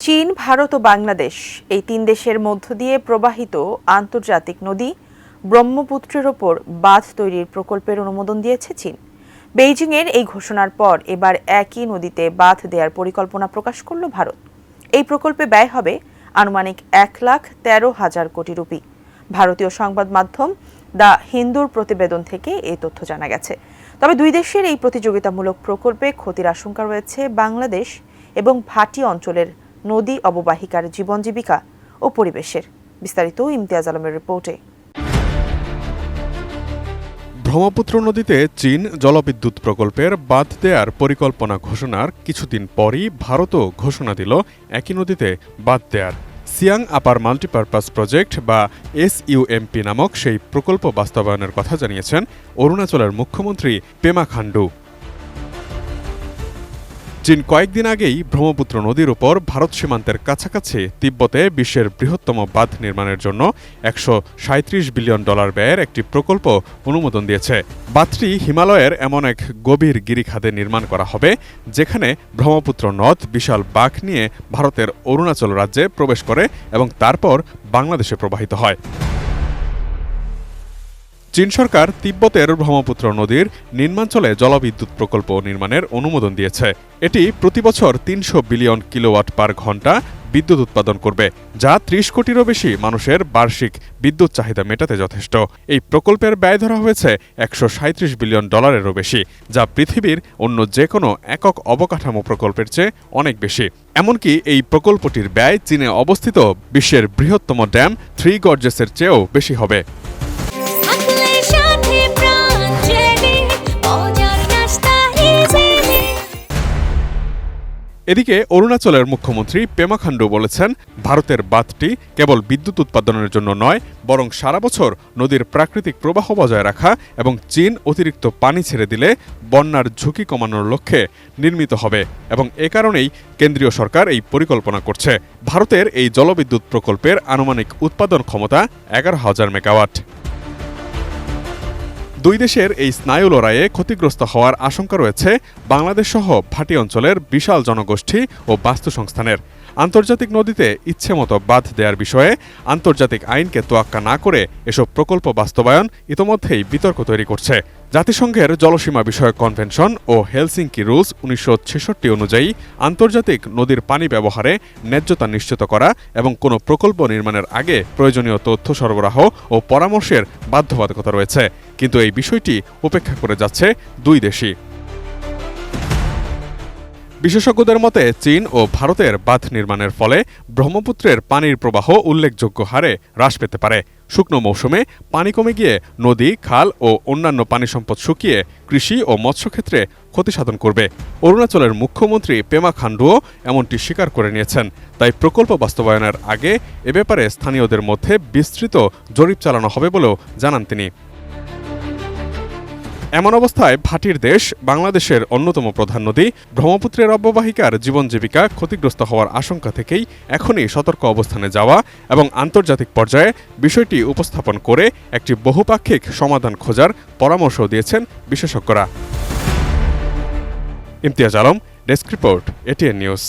চীন, ভারত ও বাংলাদেশ এই তিন দেশের মধ্য দিয়ে প্রবাহিত আন্তর্জাতিক নদী ব্রহ্মপুত্রের ওপর বাঁধ তৈরির প্রকল্পের অনুমোদন দিয়েছে চীন। বেইজিংয়ের এই ঘোষণার পর এবার একই নদীতে বাঁধ দেওয়ার পরিকল্পনা প্রকাশ করল ভারত। এই প্রকল্পে ব্যয় হবে আনুমানিক 1,13,000 কোটি রুপি। ভারতীয় সংবাদ মাধ্যম দ্য হিন্দুর প্রতিবেদন থেকে এই তথ্য জানা গেছে। তবে দুই দেশের এই প্রতিযোগিতামূলক প্রকল্পে ক্ষতির আশঙ্কা রয়েছে বাংলাদেশ এবং ভাটি অঞ্চলের নদী অববাহিকার জীবন জীবিকা ও পরিবেশের। বিস্তারিত ইমতিয়াজ আলমের রিপোর্টে। ব্রহ্মপুত্র নদীতে চীন জলবিদ্যুৎ প্রকল্পের বাঁধ দেয়ার পরিকল্পনা ঘোষণার কিছুদিন পরই ভারতও ঘোষণা দিল একই নদীতে বাঁধ দেয়ার। সিয়াং আপার মাল্টিপারপাস প্রজেক্ট বা SUMP নামক সেই প্রকল্প বাস্তবায়নের কথা জানিয়েছেন অরুণাচলের মুখ্যমন্ত্রী পেমা খান্ডু। চীন কয়েকদিন আগেই ব্রহ্মপুত্র নদীর উপর ভারত সীমান্তের কাছাকাছি তিব্বতে বিশ্বের বৃহত্তম বাঁধ নির্মাণের জন্য $137 বিলিয়ন ব্যয়ের একটি প্রকল্প অনুমোদন দিয়েছে। বাঁধটি হিমালয়ের এমন এক গভীর গিরিখাতে নির্মাণ করা হবে যেখানে ব্রহ্মপুত্র নদ বিশাল বাঁক নিয়ে ভারতের অরুণাচল রাজ্যে প্রবেশ করে এবং তারপর বাংলাদেশে প্রবাহিত হয়। চীন সরকার তিব্বতের ব্রহ্মপুত্র নদীর নিম্নাঞ্চলে জলবিদ্যুৎ প্রকল্প নির্মাণের অনুমোদন দিয়েছে। এটি প্রতি বছর 300 বিলিয়ন কিলোওয়াট পার ঘণ্টা বিদ্যুৎ উৎপাদন করবে, যা 30 কোটিরও বেশি মানুষের বার্ষিক বিদ্যুৎ চাহিদা মেটাতে যথেষ্ট। এই প্রকল্পের ব্যয় ধরা হয়েছে $137 বিলিয়ন বেশি, যা পৃথিবীর অন্য যে কোনো একক অবকাঠামো প্রকল্পের চেয়ে অনেক বেশি। এমনকি এই প্রকল্পটির ব্যয় চীনে অবস্থিত বিশ্বের বৃহত্তম ড্যাম থ্রি গর্জেসের চেয়েও বেশি হবে। এদিকে অরুণাচলের মুখ্যমন্ত্রী পেমা খান্ডু বলেছেন, ভারতের বাঁধটি কেবল বিদ্যুৎ উৎপাদনের জন্য নয়, বরং সারা বছর নদীর প্রাকৃতিক প্রবাহ বজায় রাখা এবং চীন অতিরিক্ত পানি ছেড়ে দিলে বন্যার ঝুঁকি কমানোর লক্ষ্যে নির্মিত হবে এবং এ কারণেই কেন্দ্রীয় সরকার এই পরিকল্পনা করছে। ভারতের এই জলবিদ্যুৎ প্রকল্পের আনুমানিক উৎপাদন ক্ষমতা 11,000 মেগাওয়াট। দুই দেশের এই স্নায়ু লড়াইয়ে ক্ষতিগ্রস্ত হওয়ার আশঙ্কা রয়েছে বাংলাদেশ সহ ভাটি অঞ্চলের বিশাল জনগোষ্ঠী ও বাস্তুসংস্থানের। আন্তর্জাতিক নদীতে ইচ্ছেমতো বাঁধ দেওয়ার বিষয়ে আন্তর্জাতিক আইনকে তোয়াক্কা না করে এসব প্রকল্প বাস্তবায়ন ইতোমধ্যেই বিতর্ক তৈরি করছে। জাতিসংঘের জলসীমা বিষয়ক কনভেনশন ও হেলসিঙ্কি রুলস 1966 অনুযায়ী আন্তর্জাতিক নদীর পানি ব্যবহারে ন্যায্যতা নিশ্চিত করা এবং কোনো প্রকল্প নির্মাণের আগে প্রয়োজনীয় তথ্য সরবরাহ ও পরামর্শের বাধ্যবাধকতা রয়েছে, কিন্তু এই বিষয়টি উপেক্ষা করে যাচ্ছে দুই দেশই। বিশেষজ্ঞদের মতে চীন ও ভারতের বাঁধ নির্মাণের ফলে ব্রহ্মপুত্রের পানির প্রবাহ উল্লেখযোগ্য হারে হ্রাস পেতে পারে। শুকনো মৌসুমে পানি কমে গিয়ে নদী, খাল ও অন্যান্য পানি সম্পদ শুকিয়ে কৃষি ও মৎস্যক্ষেত্রে ক্ষতি সাধন করবে। অরুণাচলের মুখ্যমন্ত্রী পেমা খান্ডুও এমনটি স্বীকার করে নিয়েছেন। তাই প্রকল্প বাস্তবায়নের আগে এ ব্যাপারে স্থানীয়দের মধ্যে বিস্তৃত জরিপ চালানো হবে বলেও জানান তিনি। এমন অবস্থায় ভাটির দেশ বাংলাদেশের অন্যতম প্রধান নদী ব্রহ্মপুত্রের অববাহিকার জীবন জীবিকা ক্ষতিগ্রস্ত হওয়ার আশঙ্কা থেকেই এখনই সতর্ক অবস্থানে যাওয়া এবং আন্তর্জাতিক পর্যায়ে বিষয়টি উপস্থাপন করে একটি বহুপাক্ষিক সমাধান খোঁজার পরামর্শ দিয়েছেন বিশেষজ্ঞরা। Imtiaz Alam, desk report, ATN news.